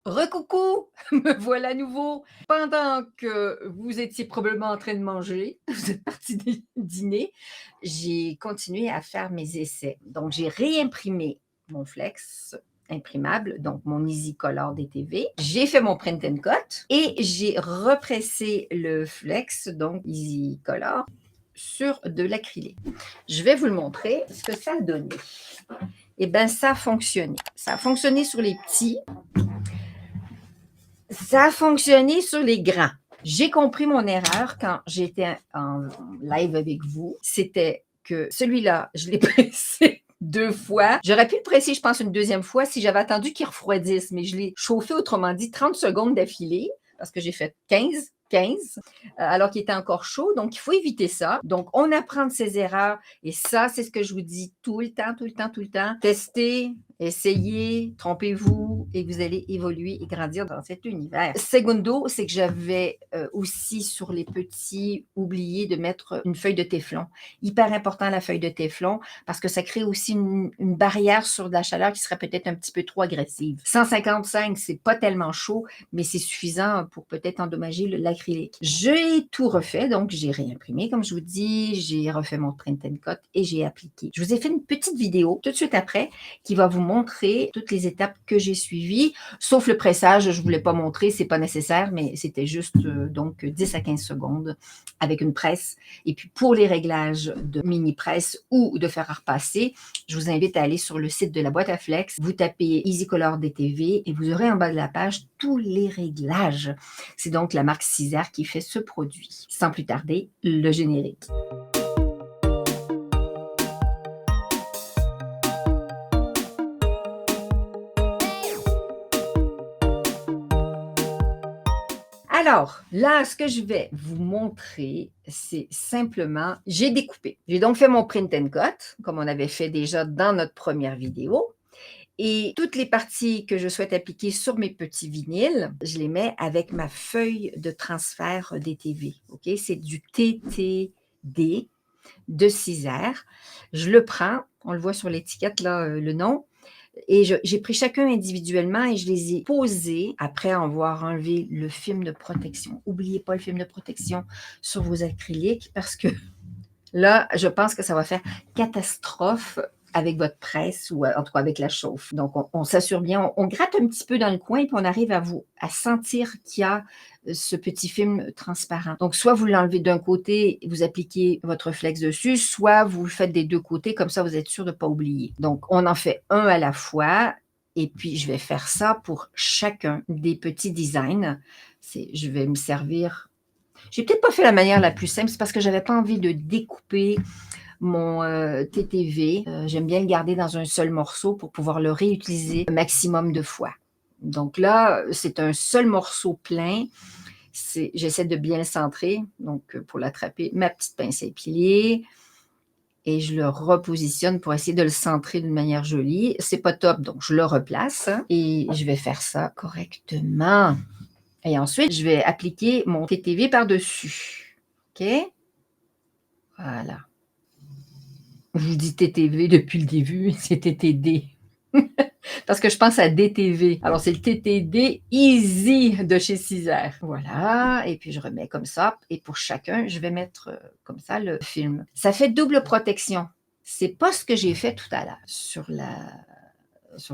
Recoucou! Me voilà à nouveau. Pendant que vous étiez probablement en train de manger, vous êtes partis dîner, j'ai continué à faire mes essais. Donc, j'ai réimprimé mon Flex imprimable, donc mon Easy Color DTV. J'ai fait mon print and cut et j'ai repressé le Flex, donc Easy Color, sur de l'acrylique. Je vais vous le montrer ce que ça a donné. Eh bien, ça a fonctionné. Ça a fonctionné sur les petits. Ça a fonctionné sur les grands. J'ai compris mon erreur quand j'étais en live avec vous. C'était que celui-là, je l'ai pressé 2 fois. J'aurais pu le presser, je pense, une deuxième fois si j'avais attendu qu'il refroidisse, mais je l'ai chauffé, autrement dit, 30 secondes d'affilée parce que j'ai fait 15, alors qu'il était encore chaud. Donc, il faut éviter ça. Donc, on apprend de ses erreurs et ça, c'est ce que je vous dis tout le temps, tout le temps, tout le temps. Testez, essayez, trompez-vous et vous allez évoluer et grandir dans cet univers. Segundo, c'est que j'avais aussi sur les petits oublié de mettre une feuille de téflon. Hyper important la feuille de téflon parce que ça crée aussi une barrière sur de la chaleur qui serait peut-être un petit peu trop agressive. 155, c'est pas tellement chaud, mais c'est suffisant pour peut-être endommager l'acrylique. J'ai tout refait, donc j'ai réimprimé, comme je vous dis, j'ai refait mon print and cut et j'ai appliqué. Je vous ai fait une petite vidéo tout de suite après qui va vous montrer toutes les étapes que j'ai suivies, sauf le pressage, je ne voulais pas montrer, c'est pas nécessaire, mais c'était juste donc 10 à 15 secondes avec une presse. Et puis pour les réglages de mini presse ou de fer à repasser, je vous invite à aller sur le site de la boîte à flex, vous tapez Easy Color DTV et vous aurez en bas de la page tous les réglages. C'est donc la marque Césaire qui fait ce produit. Sans plus tarder, le générique. Alors, là, ce que je vais vous montrer, c'est simplement, j'ai découpé. J'ai donc fait mon print and cut, comme on avait fait déjà dans notre première vidéo. Et toutes les parties que je souhaite appliquer sur mes petits vinyles, je les mets avec ma feuille de transfert DTV. OK? C'est du TTD de Césaire. Je le prends, on le voit sur l'étiquette, là, le nom. Et j'ai pris chacun individuellement et je les ai posés après avoir enlevé le film de protection. N'oubliez pas le film de protection sur vos acryliques parce que là, je pense que ça va faire catastrophe avec votre presse ou en tout cas avec la chauffe. Donc, on s'assure bien, on gratte un petit peu dans le coin puis on arrive à sentir qu'il y a ce petit film transparent. Donc, soit vous l'enlevez d'un côté, vous appliquez votre flex dessus, soit vous le faites des deux côtés, comme ça vous êtes sûr de ne pas oublier. Donc, on en fait un à la fois. Et puis, je vais faire ça pour chacun des petits designs. Je vais me servir. J'ai peut-être pas fait la manière la plus simple, c'est parce que j'avais pas envie de découper mon TTV. J'aime bien le garder dans un seul morceau pour pouvoir le réutiliser un maximum de fois. Donc là, c'est un seul morceau plein. J'essaie de bien le centrer. Donc, pour l'attraper, ma petite pince à épiler. Et je le repositionne pour essayer de le centrer d'une manière jolie. C'est pas top, donc je le replace. Et je vais faire ça correctement. Et ensuite, je vais appliquer mon TTV par-dessus. OK? Voilà. Je vous dis TTV depuis le début, c'est TTD. Parce que je pense à DTV. Alors, c'est le TTD Easy de chez Césaire. Voilà. Et puis, je remets comme ça. Et pour chacun, je vais mettre comme ça le film. Ça fait double protection. C'est pas ce que j'ai fait tout à l'heure sur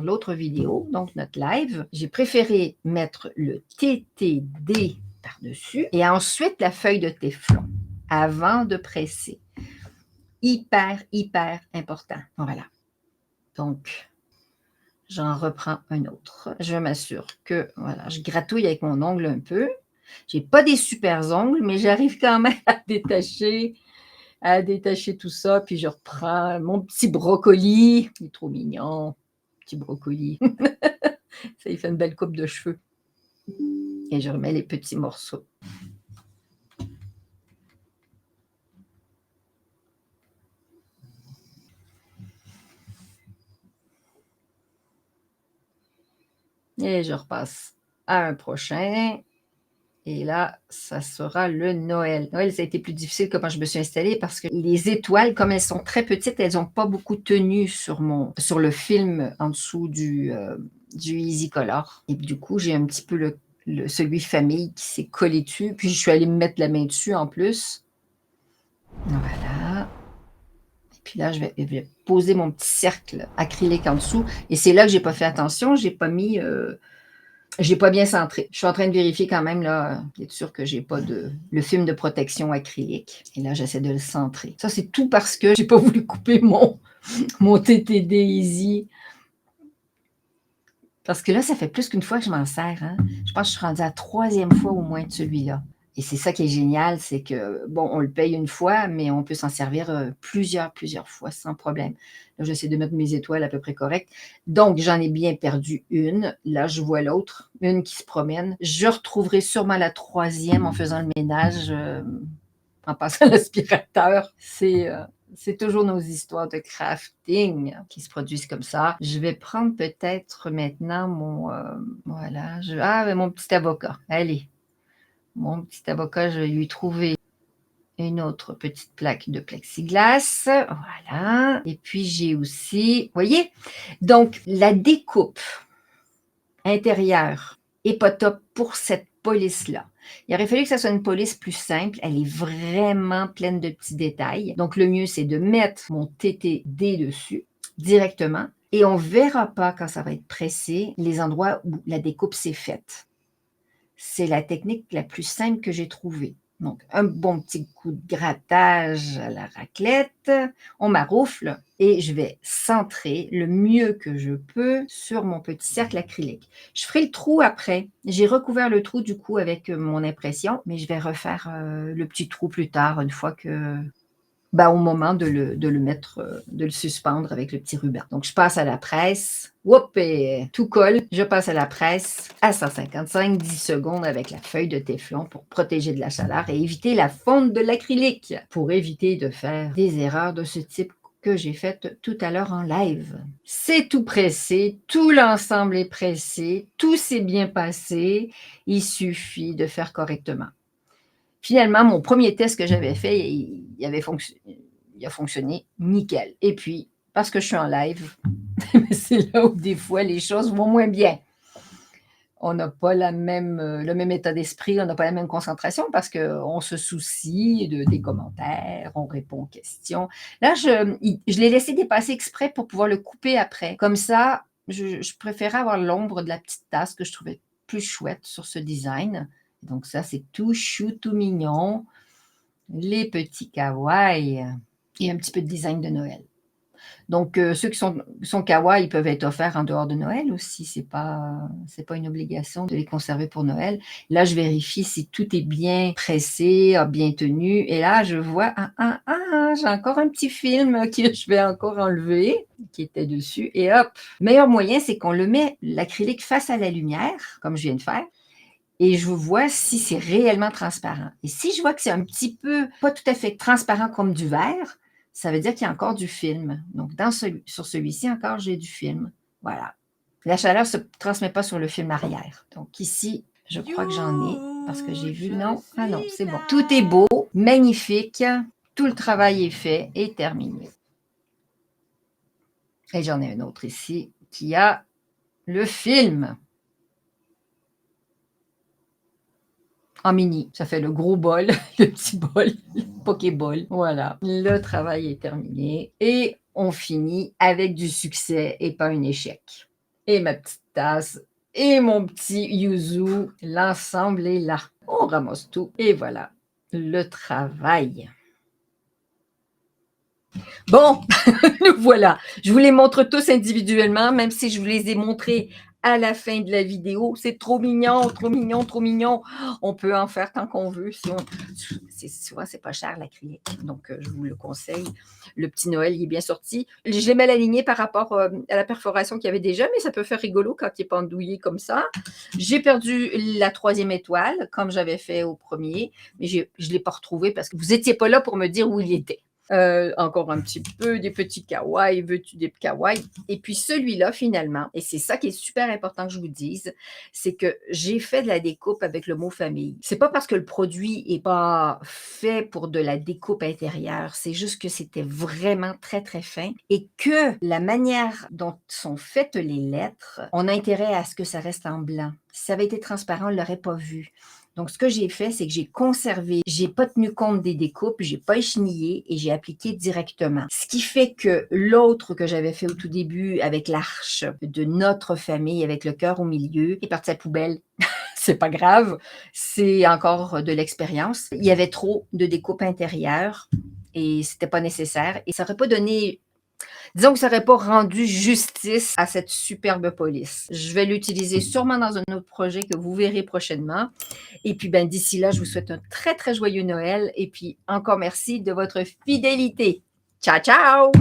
l'autre vidéo, donc notre live. J'ai préféré mettre le TTD par-dessus et ensuite la feuille de téflon avant de presser. Hyper, hyper important. Voilà. Donc, j'en reprends un autre. Je m'assure que, voilà, je gratouille avec mon ongle un peu. Je n'ai pas des super ongles, mais j'arrive quand même à détacher tout ça. Puis je reprends mon petit brocoli. Il est trop mignon, petit brocoli. Ça lui fait une belle coupe de cheveux. Et je remets les petits morceaux. Et je repasse à un prochain. Et là, ça sera le Noël. Noël, ça a été plus difficile comment je me suis installée parce que les étoiles, comme elles sont très petites, elles n'ont pas beaucoup tenu sur le film en dessous du Easy Color. Et du coup, j'ai un petit peu celui famille qui s'est collé dessus. Puis, je suis allée me mettre la main dessus en plus. Voilà. Et puis là, je vais poser mon petit cercle acrylique en dessous. Et c'est là que je n'ai pas fait attention. Je n'ai pas mis... j'ai pas bien centré. Je suis en train de vérifier quand même, là, d'être sûr que j'ai pas le film de protection acrylique. Et là, j'essaie de le centrer. Ça, c'est tout parce que j'ai pas voulu couper mon TTD Easy. Parce que là, ça fait plus qu'une fois que je m'en sers. Hein? Je pense que je suis rendue à la 3e fois au moins de celui-là. Et c'est ça qui est génial, c'est que, bon, on le paye une fois, mais on peut s'en servir plusieurs fois sans problème. Là, j'essaie de mettre mes étoiles à peu près correctes. Donc, j'en ai bien perdu une. Là, je vois l'autre, une qui se promène. Je retrouverai sûrement la 3e en faisant le ménage, en passant l'aspirateur. C'est toujours nos histoires de crafting qui se produisent comme ça. Je vais prendre peut-être maintenant voilà, mon petit avocat. Allez. Mon petit avocat, je vais lui trouver une autre petite plaque de plexiglas. Voilà. Et puis, j'ai aussi, vous voyez, donc la découpe intérieure n'est pas top pour cette police-là. Il aurait fallu que ça soit une police plus simple. Elle est vraiment pleine de petits détails. Donc, le mieux, c'est de mettre mon TTD dessus directement. Et on ne verra pas, quand ça va être pressé, les endroits où la découpe s'est faite. C'est la technique la plus simple que j'ai trouvée. Donc, un bon petit coup de grattage à la raclette, on maroufle et je vais centrer le mieux que je peux sur mon petit cercle acrylique. Je ferai le trou après. J'ai recouvert le trou du coup avec mon impression, mais je vais refaire le petit trou plus tard, une fois que... au moment de le mettre, de le suspendre avec le petit ruban. Donc, je passe à la presse. Whoop, et tout colle. Je passe à la presse à 155, 10 secondes avec la feuille de téflon pour protéger de la chaleur et éviter la fonte de l'acrylique. Pour éviter de faire des erreurs de ce type que j'ai faites tout à l'heure en live. C'est tout pressé, tout l'ensemble est pressé, tout s'est bien passé. Il suffit de faire correctement. Finalement, mon premier test que j'avais fait, il a fonctionné nickel. Et puis, parce que je suis en live, c'est là où des fois les choses vont moins bien. On n'a pas le même état d'esprit, on n'a pas la même concentration parce qu'on se soucie des commentaires, on répond aux questions. Là, je l'ai laissé dépasser exprès pour pouvoir le couper après. Comme ça, je préférais avoir l'ombre de la petite tasse que je trouvais plus chouette sur ce design. Donc ça, c'est tout chou, tout mignon. Les petits kawaii et un petit peu de design de Noël. Donc, ceux qui sont kawaii, ils peuvent être offerts en dehors de Noël aussi. C'est pas une obligation de les conserver pour Noël. Là, je vérifie si tout est bien pressé, bien tenu. Et là, je vois, j'ai encore un petit film que je vais encore enlever, qui était dessus. Et hop, le meilleur moyen, c'est qu'on le met, l'acrylique face à la lumière, comme je viens de faire. Et je vois si c'est réellement transparent. Et si je vois que c'est un petit peu, pas tout à fait transparent comme du verre, ça veut dire qu'il y a encore du film. Donc, sur celui-ci encore, j'ai du film. Voilà. La chaleur ne se transmet pas sur le film arrière. Donc ici, je crois que j'en ai, parce que j'ai vu, non, non, c'est bon. Tout est beau, magnifique, tout le travail est fait et terminé. Et j'en ai un autre ici qui a le film. En mini, ça fait le gros bol, le petit bol, le Pokéball. Voilà, le travail est terminé et on finit avec du succès et pas un échec. Et ma petite tasse et mon petit yuzu, l'ensemble est là. On ramasse tout et voilà, le travail. Bon, nous voilà. Je vous les montre tous individuellement, même si je vous les ai montrés à la fin de la vidéo. C'est trop mignon, trop mignon, trop mignon. On peut en faire tant qu'on veut. Souvent, c'est pas cher l'acrylique, donc je vous le conseille. Le petit Noël, il est bien sorti. Je l'ai mal aligné par rapport à la perforation qu'il y avait déjà, mais ça peut faire rigolo quand il est pendouillé comme ça. J'ai perdu la 3e étoile, comme j'avais fait au premier, mais je ne l'ai pas retrouvé parce que vous n'étiez pas là pour me dire où il était. Encore un petit peu, des petits kawaii, veux-tu des kawaii? Et puis celui-là finalement, et c'est ça qui est super important que je vous dise, c'est que j'ai fait de la découpe avec le mot famille. C'est pas parce que le produit est pas fait pour de la découpe intérieure, c'est juste que c'était vraiment très, très fin et que la manière dont sont faites les lettres, on a intérêt à ce que ça reste en blanc. Si ça avait été transparent, on l'aurait pas vu. Donc, ce que j'ai fait, c'est que j'ai conservé, j'ai pas tenu compte des découpes, j'ai pas échenillé et j'ai appliqué directement. Ce qui fait que l'autre que j'avais fait au tout début avec l'arche de notre famille, avec le cœur au milieu, est parti à la poubelle. C'est pas grave, c'est encore de l'expérience. Il y avait trop de découpes intérieures et c'était pas nécessaire et ça aurait pas donné. Disons que ça n'aurait pas rendu justice à cette superbe police. Je vais l'utiliser sûrement dans un autre projet que vous verrez prochainement. Et puis, ben, d'ici là, je vous souhaite un très, très joyeux Noël. Et puis, encore merci de votre fidélité. Ciao, ciao!